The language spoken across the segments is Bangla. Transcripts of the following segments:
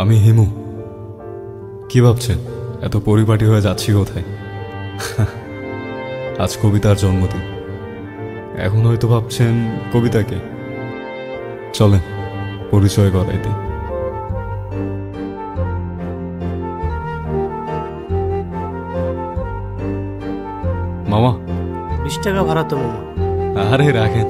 আমি হিমু। কি ভাবছেন এত পরিপাটি হয়ে যাচ্ছি কোথায়? আজ কবিতার জন্মদিন। এখন হয়তো ভাবছেন কবিতাকে। চলেন পরিচয় করাই দিই। মামা 20 টাকা ভাড়া তো মামা। আরে রাখেন।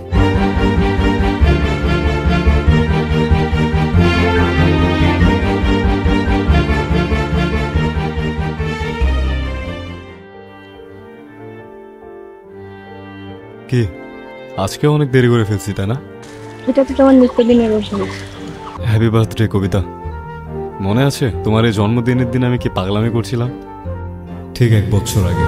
কি আজকে অনেক দেরি করে ফেলছি তাই না? এটা তো তোমার নিত্যদিনের অভ্যাস। হ্যাপি বার্থডে কবিতা। মনে আছে তোমার এই জন্মদিনের দিন আমি কি পাগলামি করছিলাম? ঠিক 1 বছর আগে।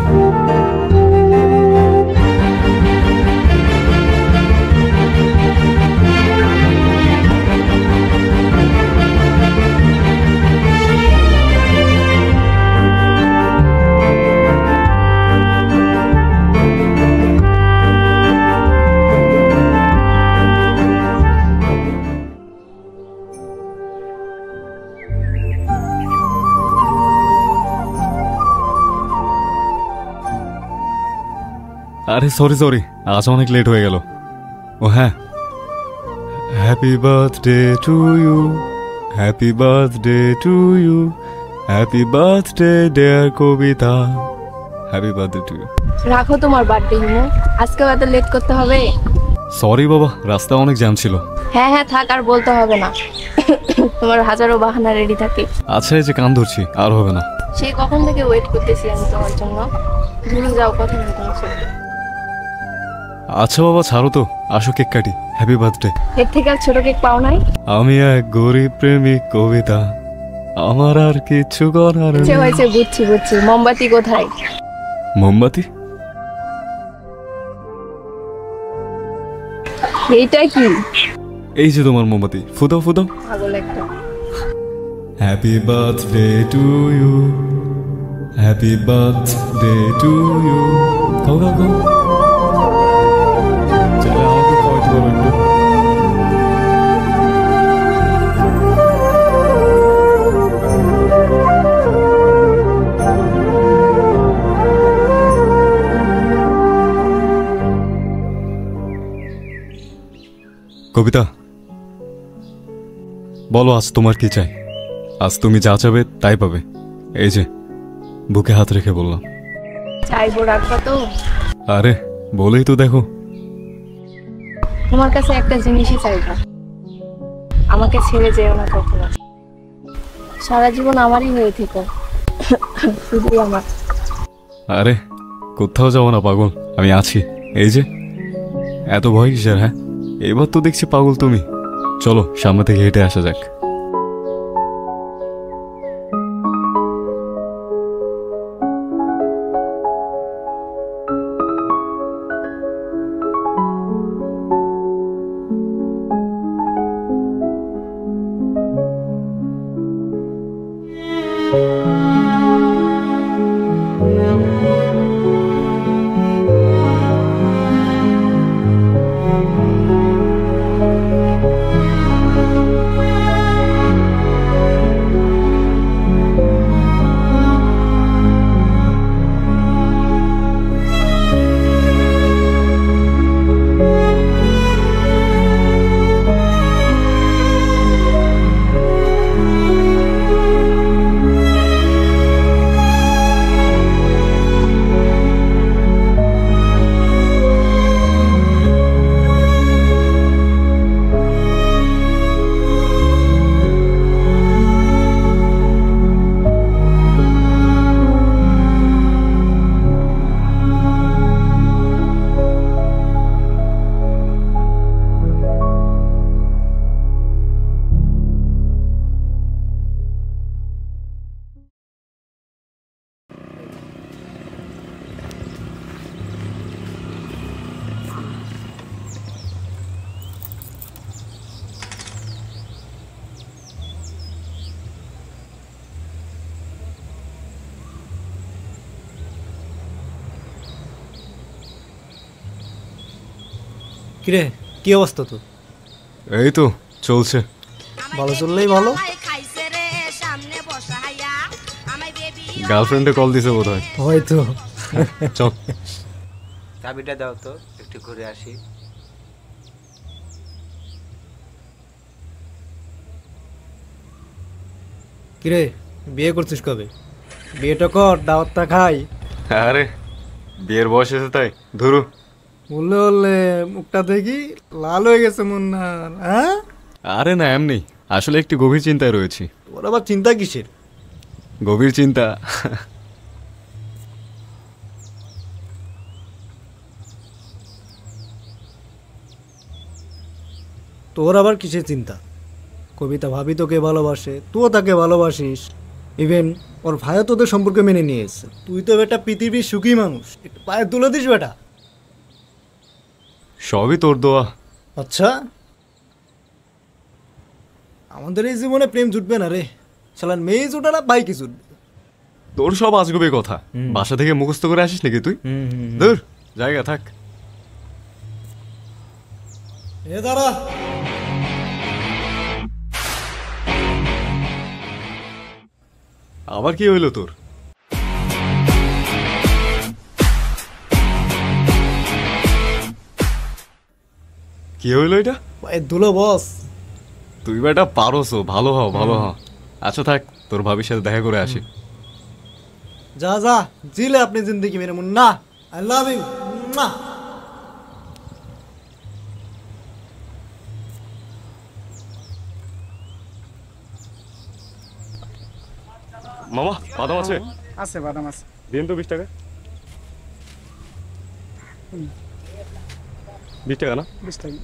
আরে সরি আজ অনেক লেট হয়ে গেল। ও হ্যাঁ, happy birthday to you, happy birthday to you, happy birthday dear Kabita, happy birthday to you. রাখো তোমার বার্থডে হিমু, আজকেও এত লেট করতে হবে? সরি বাবা, রাস্তা অনেক জ্যাম ছিল। হ্যাঁ হ্যাঁ থাক, আর বলতে হবে না। তোমার হাজারো বাহানা রেডি থাকে। আচ্ছা এই যে কান ধরছি, আর হবে না। সেই কখন থেকে ওয়েট করতেছি আমি তোমার জন্য। ভুলে যাও কথা নেই তোমার সাথে। আচ্ছা বাবা ছাড়ো তো, আসো কেক কাটি। Happy birthday. এর থেকে আর ছোট কেক পাও নাই? আমি এক গরিব প্রেমিক কবিতা, আমার আর কিছু করার হয়েছে নেই। হয়েছে, বুঝছি। মোমবাতি কোথায়? মোমবাতি? এইটা কি? এই যে তোমার মোমবাতি, ফুদাও ফুদাও। পাগল একটা। Happy birthday to you, happy birthday to you. খাও খাও খাও। চলে আমাকে খাওয়াইতে পারো একটু। কবিতা বলো, আজ তোমার কি চাই? আজ তুমি যা চাবে তাই পাবে। এই যে বুকে হাত রেখে বললাম। চাইবো, রাখবা তো? আরে বলেই তো দেখো। তোমার কাছে একটা জিনিসই চাইবো, আমাকে ছেড়ে যেও না কখনো। সারা জীবন আমারই হয়ে থেকো, শুধু আমার। আরে কোথাও যাবো না পাগল, আমি আছি। এই যে এত ভয় কিসের? হ্যাঁ এবার তো দেখছি পাগল তুমি। চলো সামনে থেকে হেঁটে আসা যাক। কিরে, কি অবস্থা তো? এই তো চলছে। ভালো চললেই ভালো। গার্লফ্রেন্ডে কল দিছে বোধ হয়। হয়তো। চল। চাবিটা দাও তো, একটু ঘুরে আসি। কিরে বিয়ে করছিস কবে? বিয়েটা কর, দাওয়াতটা খাই। আরে বিয়ের বয়স এসে তাই ধরু। বললে বললে মুখটা দেখি লাল হয়ে গেছে মুন্নার, হ্যাঁ? আরে না এমনি, আসলে একটু গভীর চিন্তায় রয়েছি। তোর আবার চিন্তা কিসের? গভীর চিন্তা। তোর আবার কিসের চিন্তা? কবিতা ভাবি তোকে ভালোবাসে, তুইও তাকে ভালোবাসিস। ইভেন ওর ভাইও তোদের সম্পর্কে মেনে নিয়েছে। তুই তো বেটা পৃথিবীর সুখী মানুষ, একটু পায়ে তুলে দিস বেটা। সবই তোর দোয়া। আচ্ছা, আমাদের এই জীবনে প্রেম জুটবে না রে। শালার মেয়ে জুটে না, বাইকে জুটবে। তোর সব আজগুবি কথা। বাসা থেকে মুখস্থ করে আসিস নাকি তুই? দূর জায়গা থাক। এ দাঁড়া। আবার কি হইলো তোর? কি হইলো এটা? পায়ে দুলো বস। তুই বেটা পারোসো, ভালো হ ভালো হ। আচ্ছা থাক, তোর ভাবির সাথে দেখা করে আসি। যা যা, জিলে আপনি জিন্দগি মেরে মুন্না। I love you. মামা বাদাম আছে? আছে, বাদাম আছে। দিন তো 20 টাকা। 20 টাকা না? 20 টাকা।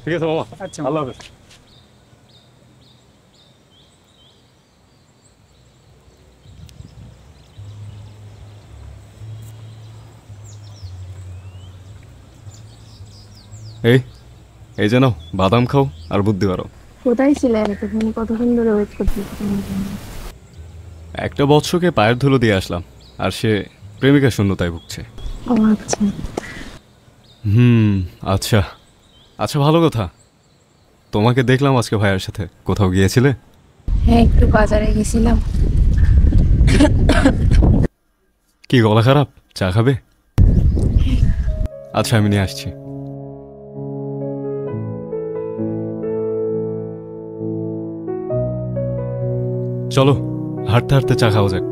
ঠিক আছে মামা, আচ্ছা, আল্লাহ হাফেজ। এই এই যেন বাদাম খাও আর বুদ্ধি পারো। কোথায় ছিলে এতক্ষণ? কতক্ষণ ধরে ওয়েট করছিস? একটা বৎসকে পায়ের ধুলো দিয়ে আসলাম, আর সে প্রেমিকা শূন্যতায় ভুগছে। ও আচ্ছা। আচ্ছা আচ্ছা, ভালো কথা। তোমাকে দেখলাম আজকে ভাইয়ের সাথে, কোথাও গিয়েছিলে? হ্যাঁ, একটু বাজারে গেছিলাম। কি গলা খারাপ? চা খাবে? আচ্ছা আমি নিয়ে আসছি। চলো হাঁটতে হাঁটতে চা খাওয়া যাক।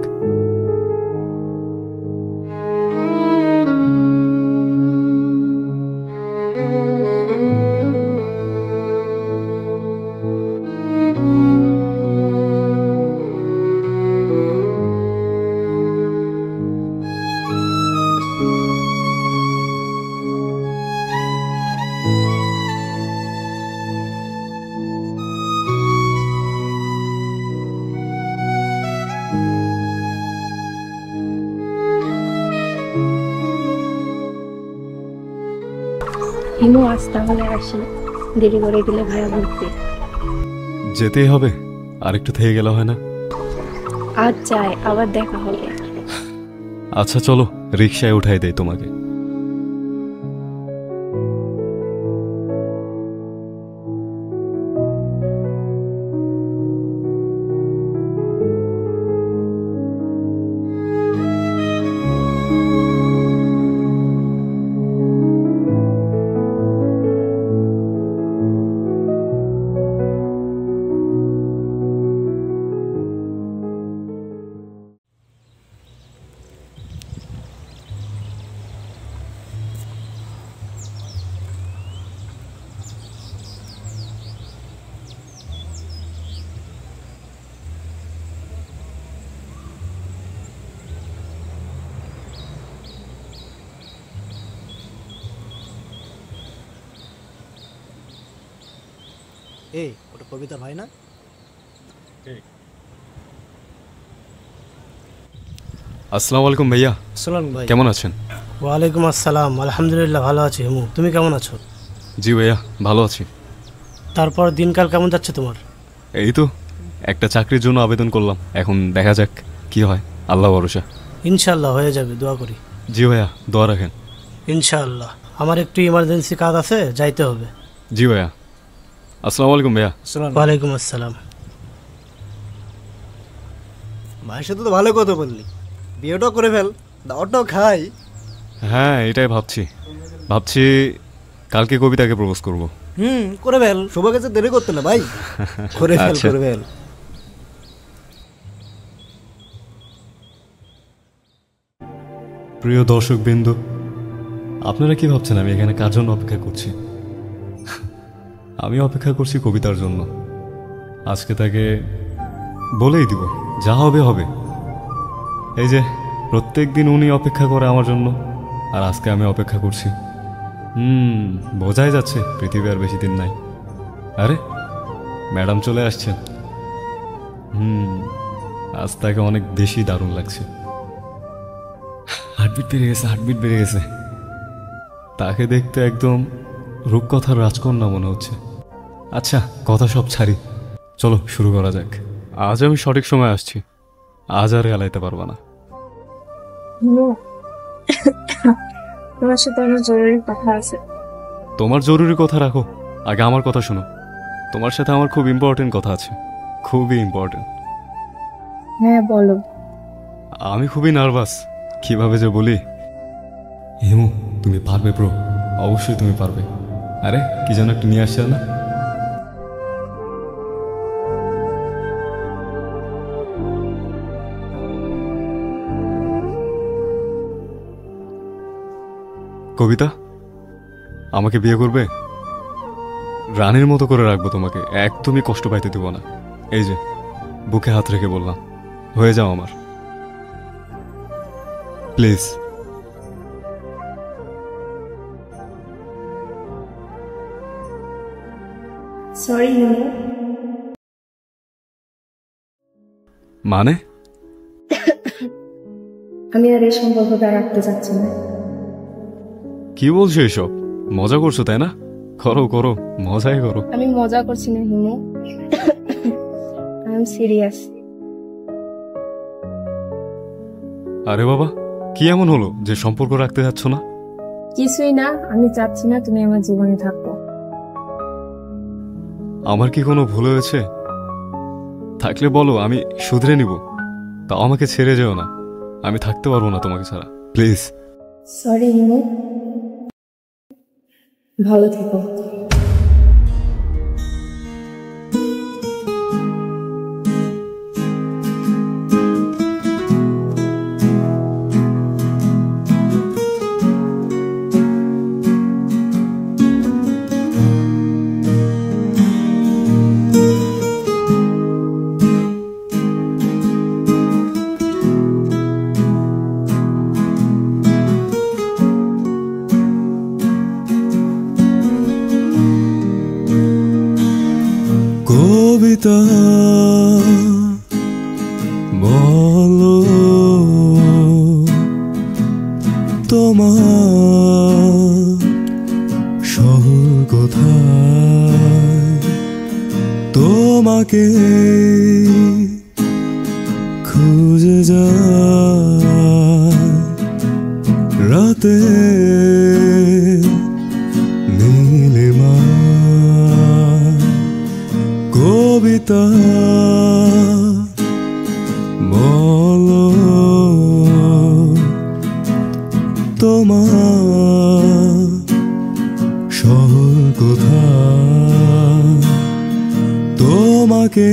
হিমু, আজ তাহলে আসি, দেরি করে গেলে ভাইয়া বলতে। যেতেই হবে, আর একটু থেকে গেলে হয় না? আজ যাই, আবার দেখা হবে। আচ্ছা চলো, রিক্সায় উঠাই দেই তোমাকে। এই ওটা কবিতার ভাই না? আসসালামু আলাইকুম ভাইয়া, সালাম ভাই। কেমন আছেন? ওয়ালাইকুম আসসালাম, আলহামদুলিল্লাহ ভালো আছি। হিমু, তুমি কেমন আছো? জি ভাইয়া ভালো আছি। তারপর দিনকাল কেমন যাচ্ছে তোমার? এই তো একটা চাকরির জন্য আবেদন করলাম, এখন দেখা যাক কি হয়, আল্লাহ ভরসা। ইনশাল্লাহ হয়ে যাবে, দোয়া করি। জি ভাইয়া দোয়া রাখেন। ইনশাআল্লাহ। আমার একটু ইমার্জেন্সি কাজ আছে, যাইতে হবে। জি ভাইয়া। আসসালামু আলাইকুম ভাইয়া। ওয়ালাইকুম আসসালাম। মায়ের সাথে তো ভালো কথা বললি, বিয়েটাও করে ফেল, দাওয়াটাও খাই। হ্যাঁ, এটাই ভাবছি কালকে কবিতাকে প্রপোজ করব। করে ফেল, সবার কাছে দেরি করতে না ভাই, করে ফেল আচ্ছা। করে ফেল। প্রিয় দর্শকবৃন্দ, আপনারা কি ভাবছেন আমি এখানে কার জন্য অপেক্ষা করছি? আমি অপেক্ষা করছি কবিতার জন্য। আজকে তাকে বলেই দিব, যা হবে হবে। এই যে প্রত্যেক দিন উনি অপেক্ষা করে আমার জন্য, আর আজকে আমি অপেক্ষা করছি। বোঝাই যাচ্ছে পৃথিবী আর বেশি দিন নাই। আরে ম্যাডাম চলে আসছেন। আজ তাকে অনেক বেশি দারুণ লাগছে। হার্টবিট বেড়ে গেছে। তাকে দেখতে একদম রূপকথার রাজকন্যা মনে হচ্ছে। আচ্ছা, কথা সব ছাড়ি, চলো শুরু করা যাক। আজ আমি সঠিক সময় আসছি, আজ আর এলাইতে পারবা না। তোমার সাথে আমার জরুরি কথা আছে। তোমার জরুরি কথা রাখো, আগে আমার কথা শোনো। তোমার সাথে আমার খুব ইম্পর্টেন্ট কথা আছে, খুবই ইম্পর্টেন্ট। হ্যাঁ বলো। আমি খুবই নার্ভাস, কিভাবে যে বলি। হিমু, তুমি পারবে ব্রো, অবশ্যই তুমি পারবে। আরে কি যেন একটু নিয়ে আসছে না? কবিতা, আমাকে বিয়ে করবে? রানীর মতো করে রাখবো তোমাকে, একদমই কষ্ট পাইতে দেব না। এই যে বুকে হাত রেখে বললাম, হয়ে যাও আমার, প্লিজ। সরি মানে? আমি আর এই সম্পর্কটা রাখতে চাচ্ছি না। কি বলছো এসব? মজা করছো তাই না? করো করো, মজাই করো। আমি মজা করছি না হিমু, আই এম সিরিয়াস। আরে বাবা, কি এমন হলো যে সম্পর্ক রাখতে যাচ্ছ না? কিছুই না, আমি চাচ্ছি না তুমি আমার জীবনে থাকো। আমার কি কোনো ভুল হয়েছে? থাকলে বলো, আমি শুধরে নিব। তাও আমাকে ছেড়ে যেও না, আমি থাকতে পারবো না তোমাকে ছাড়া, প্লিজ। সরি হিমু, ভালো থেকো। কবিতা বলো, তোমার শহর কোথায়? তোমাকে খুঁজে যায় রাতে নীলিমা। কবিতা বলো, তোমার শহর কোথায়? তোমাকে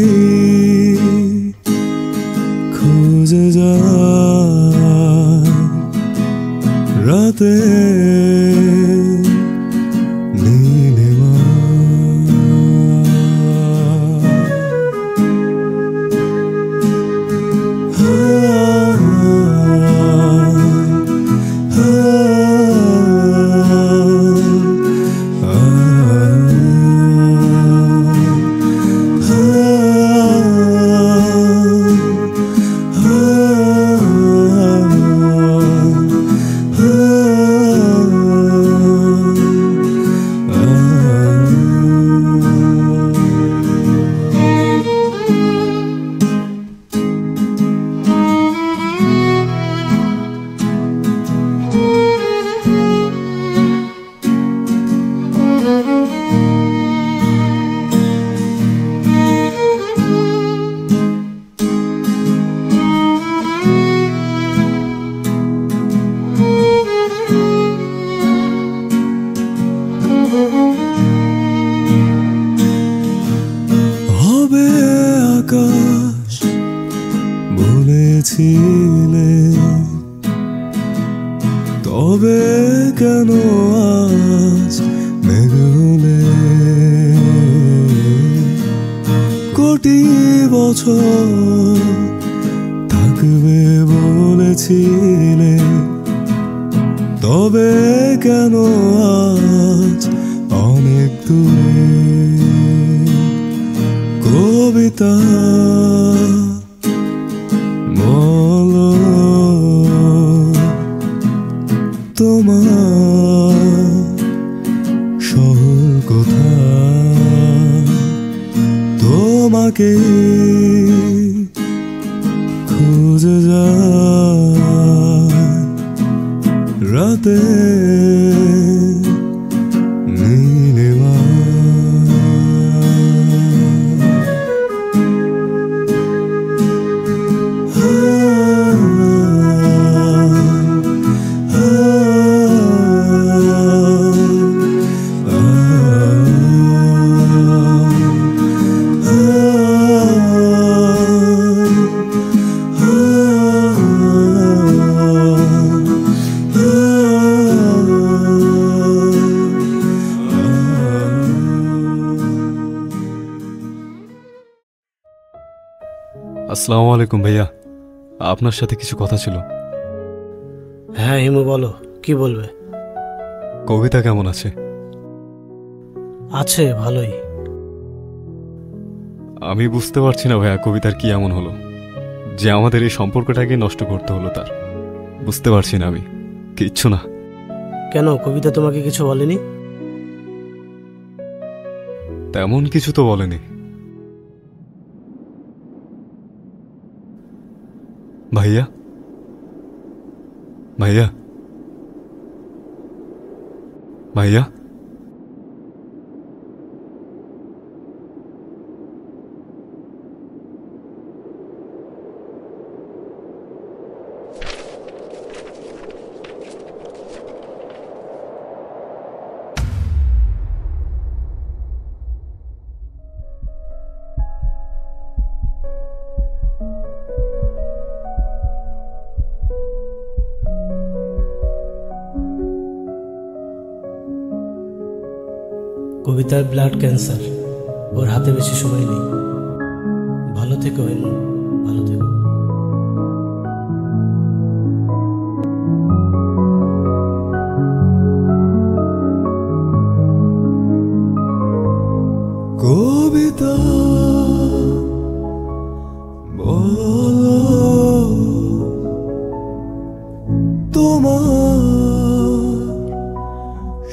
খুঁজে যায় রাতে নীলিমা। বলেছিলে, তবে কেন আজ মেঘ হলে? কোটি বছর থাকবে বলেছিলে, তবে কেন আজ অনেক দূরে? কবিতা বলো তোমার শহর কোথায়? তোমাকে খুঁজে যায় রাতে নীলিমা। আসসালামু আলাইকুম ভাইয়া, আপনার সাথে কিছু কথা ছিল। হ্যাঁ হিমু, বলো কি বলবে? কবিতা কেমন আছে? আছে ভালোই। আমি বুঝতে পারছি না ভাইয়া, কবিতার কি এমন হলো যে আমাদের এই সম্পর্কটাকে নষ্ট করতে হলো তার? বুঝতে পারছি না আমি কিচ্ছু না। কেন, কবিতা তোমাকে কিছু বলেনি? তেমন কিছু তো বলেনি। ভাইয়া ভাইয়া ভাইয়া কবিতার ব্লাড ক্যান্সার, ওর হাতে বেশি সময় নেই। ভালো থেকো হিমু, ভালো থেকো। কবিতা বলো তোমার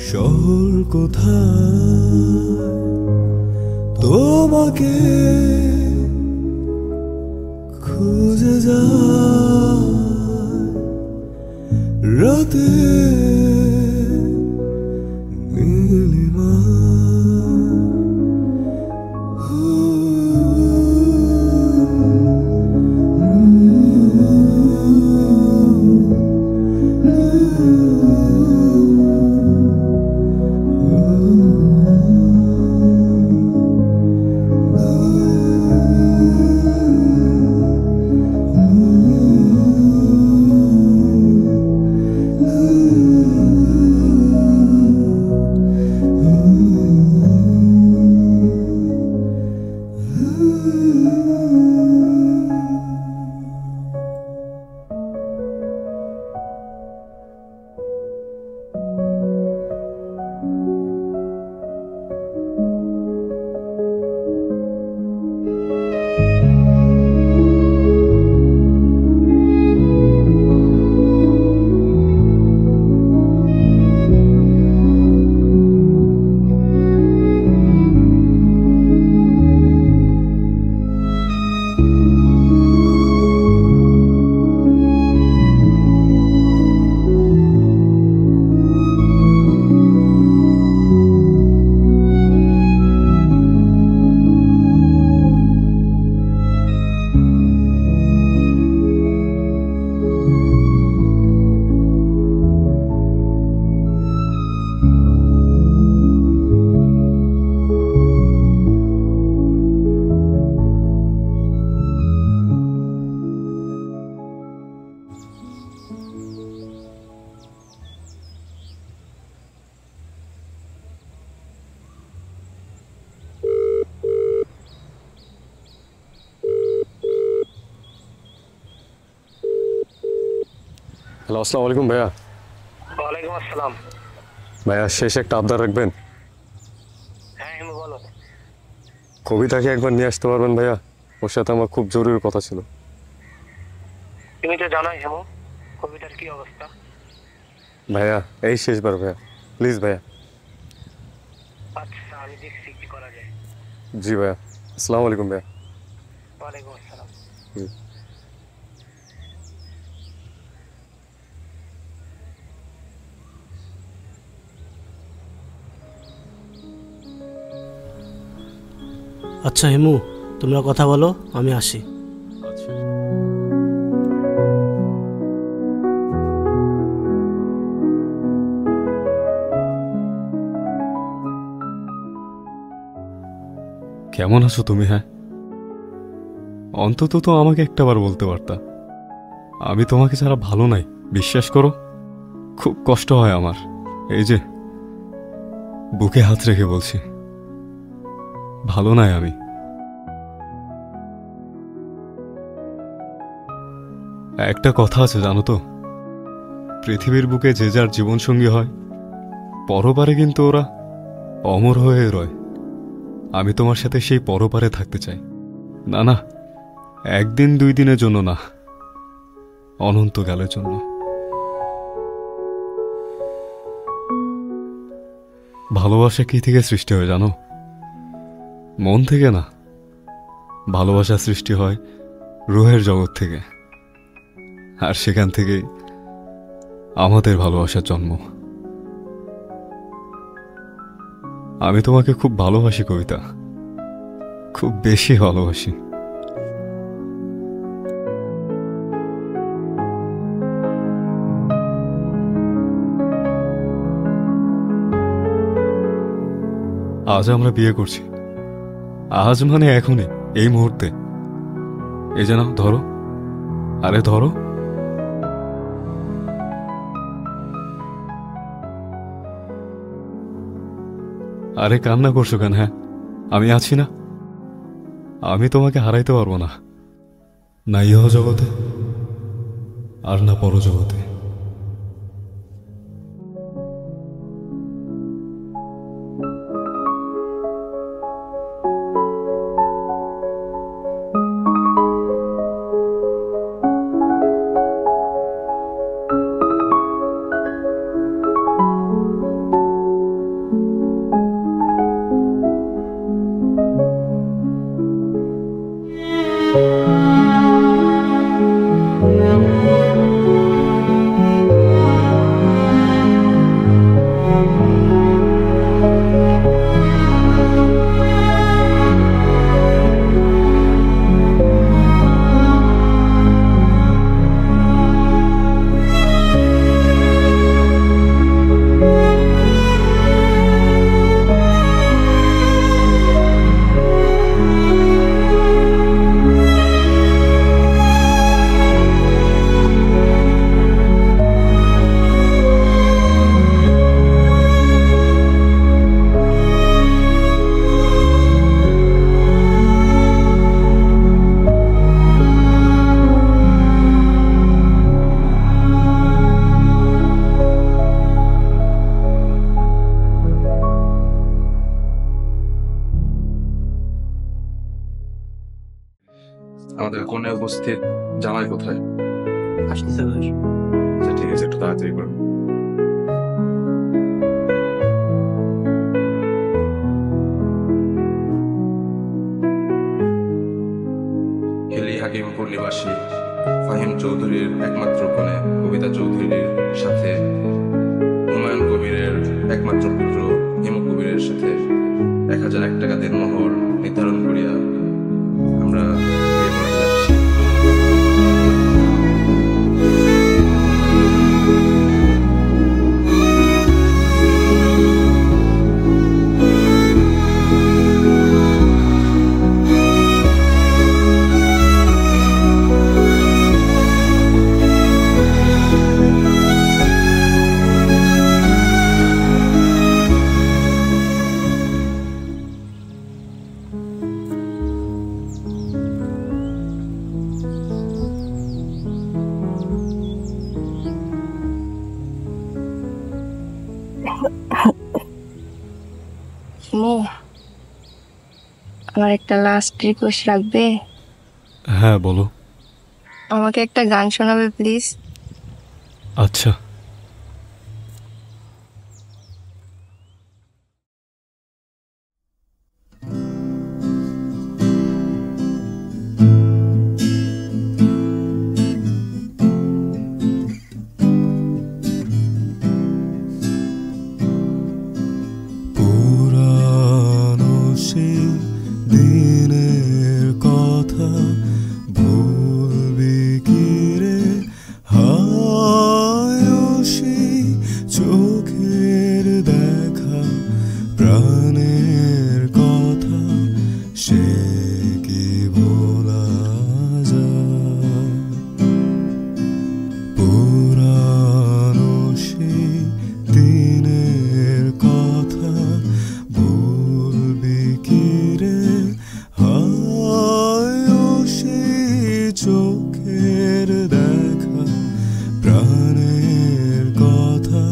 শহর কোথায়? তোমাকে খুঁজে যায় রাতে নীলিমা। হ্যালো, আসসালামু আলাইকুম ভাইয়া। ওয়ালাইকুম আসসালাম। ভাইয়া শেষ একটা আবদার রাখবেন? হ্যাঁ হিমু বলো। কবিতাকে একবার নিয়ে আসতে পারবেন ভাইয়া? ওর সাথে আমার খুব জরুরি কথা ছিল। তুমি তো জানোই হিমু কবিতার কি অবস্থা। ভাইয়া এই শেষবার ভাইয়া, প্লিজ ভাইয়া। আচ্ছা আমি দেখছি কি করা যায়। জি ভাইয়া, আসসালামু আলাইকুম ভাইয়া। ওয়ালাইকুম আসসালাম। জি। আচ্ছা হিমু, তোমরা কথা বলো, আমি আসি। কেমন আছো তুমি? হ্যাঁ, অন্তত তো আমাকে একটাবার বলতে পারতা। আমি তোমাকে ছাড়া ভালো নাই, বিশ্বাস করো। খুব কষ্ট হয় আমার। এই যে বুকে হাত রেখে বলছি, ভালো নাই আমি। একটা কথা আছে জানো তো, পৃথিবীর বুকে যে যার জীবনসঙ্গী হয়, পরপারে কিন্তু ওরা অমর হয়ে রয়। আমি তোমার সাথে সেই পরপারে থাকতে চাই। না না, একদিন দুই দিনের জন্য না, অনন্তকালের জন্য। ভালোবাসা কি থেকে সৃষ্টি হয় জানো? মন থেকে না, ভালোবাসা সৃষ্টি হয় রুহের জগৎ থেকে। আর সেখান থেকেই আমাদের ভালোবাসার জন্ম। আমি তোমাকে খুব ভালোবাসি কবিতা, খুব বেশি ভালোবাসি। আজ আমরা বিয়ে করছি, আজ মানে এখনই, এই মুহূর্তে। এই যে নাও ধরো, আরে ধরো। আরে কান্না করছো কেন? হ্যাঁ, আমি আছি না, আমি তোমাকে হারাইতে পারবো না, না ইহ জগতে আর না পরজগতে। আমাদের কোণে উপস্থিত জামাই কোথায়? আসতেছে ভাই। আচ্ছা ঠিক আছে, একটু তাড়াতাড়ি করুন। হেলি হাকিমপুর নিবাসী ফাহিম চৌধুরীর একমাত্র কন্যা কবিতা চৌধুরীর সাথে হুমায়ুন কবিরের একমাত্র পুত্র হিমু কবিরের সাথে 1001 টাকা দেনমোহর নির্ধারণ করিয়া আমরা বিয়ে করতে যাচ্ছি। হিমু, আমার একটা লাস্ট রিকোয়েস্ট রাখবে? হ্যাঁ বলো। আমাকে একটা গান শোনাবে প্লিজ? আচ্ছা। পুরানো সেই দিনের কথা ভুলবি কি রে? হায় সেই চোখের দেখা, প্রাণের কথা সে কি ভোলা যায়? পুরানো সেই দিনের কথা ভুলবি কি রে? হায় সেই চোখের দেখা, প্রাণের কথা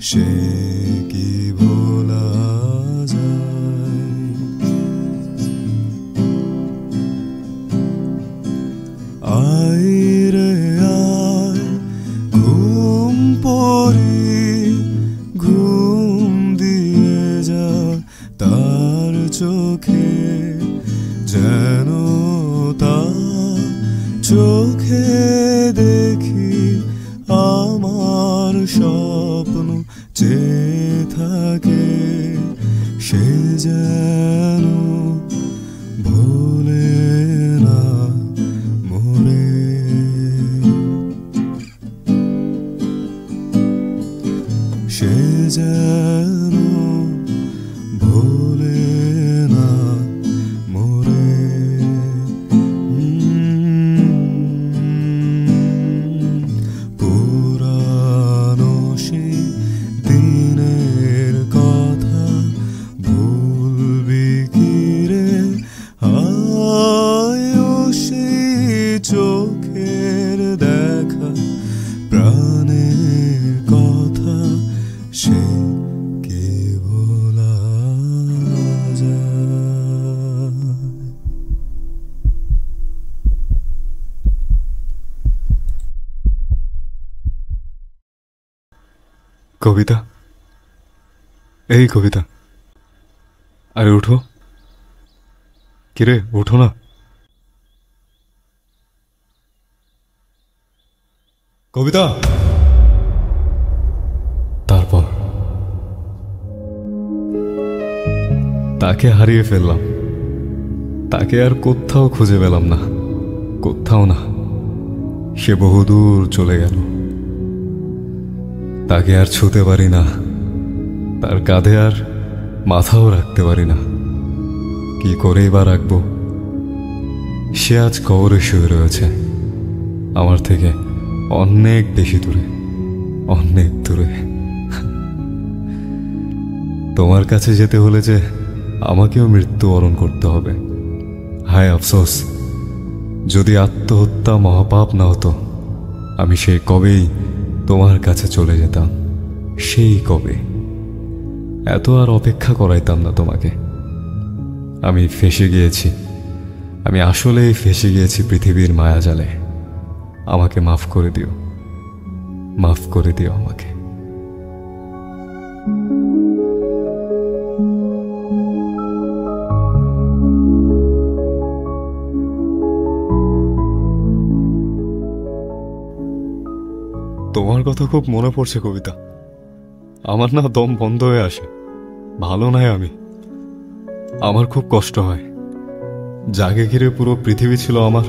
সে কি ভোলা যায়? আয় রে আয়, ঘুম পড়ি, ঘুম দিয়ে যা তার চোখে, যেন তার চোখে দেখি আমার স্বপ্ন চেয়ে থাকে, সে যেন ভোলে না মোরে। সে যেন ভোলে না মোরে। পুরানো সেই দিনের কথা ভুলবি কি রে? হায় সেই চোখের দেখা, প্রাণের কথা সে কি ভোলা যায়? কবিতা, এই কবিতা, আরে উঠো। কিরে উঠো না। কবিতা। তারপর তাকে হারিয়ে ফেললাম, তাকে আর কোথাও খুঁজে পেলাম না, কোথাও না। সে বহুদূর চলে গেল, তাকে আর ছুঁতে পারি না, তার কাঁধে আর মাথাও রাখতে পারি না। কি করেই বা রাখবো? সে আজ কবরে শুয়ে রয়েছে, আমার থেকে অনেক বেশি দূরে, অনেক দূরে। তোমার কাছে যেতে হলে যে আমাকেও মৃত্যুবরণ করতে হবে। হায় আফসোস, যদি আত্মহত্যা মহাপাপ না হতো, আমি সেই কবেই তোমার কাছে চলে যেতাম, সেই কবে। এত আর অপেক্ষা করাইতাম না তোমাকে। আমি ফেঁসে গিয়েছি, আমি আসলেই ফেঁসে গিয়েছি পৃথিবীর মায়াজালে। আমাকে মাফ করে দিও, মাফ করে দিও আমাকে। তোমার কথা খুব মনে পড়ছে কবিতা। আমার না দম বন্ধ হয়ে আসে, ভালো নাই আমি। আমার খুব কষ্ট হয়। যাকে ঘিরে পুরো পৃথিবী ছিল আমার,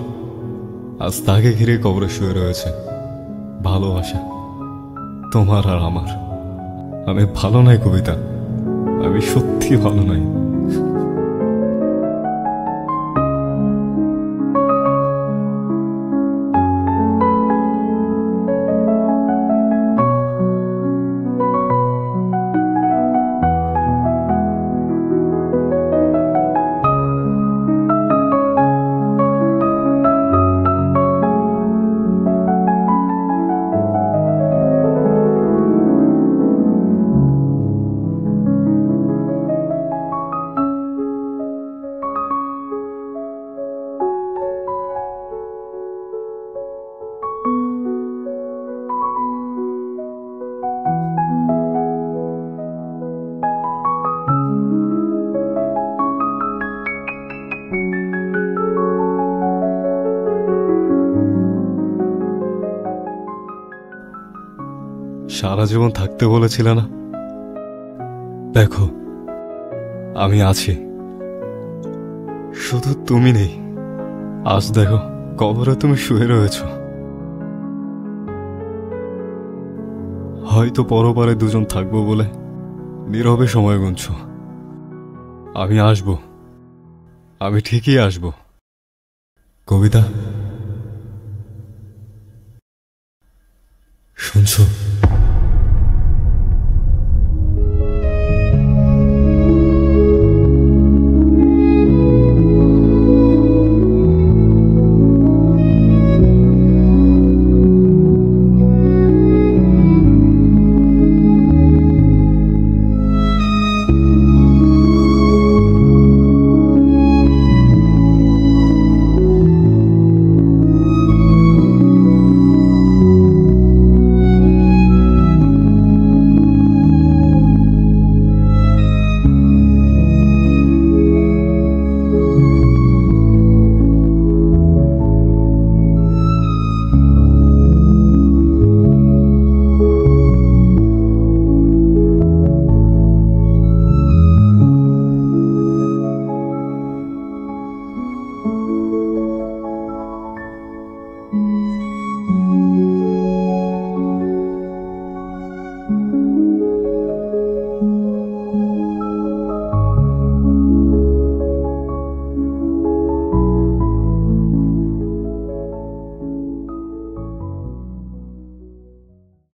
আজ তাকে ঘিরে কবরে শুয়ে রয়েছে ভালোবাসা, তোমার আর আমার। আমি ভালো নাই কবিতা, আমি সত্যি ভালো নাই। সারা জীবন থাকতে বলেছিলে না, দেখো আমি আছি। শুধু তুমি নেই, আজ দেখো কবরে তুমি শুয়ে রয়েছ। হয়তো পরপারে দুজন থাকবো বলে নীরবে সময় গুনছ। আমি আসবো, আমি ঠিকই আসবো। কবিতা শুনছো?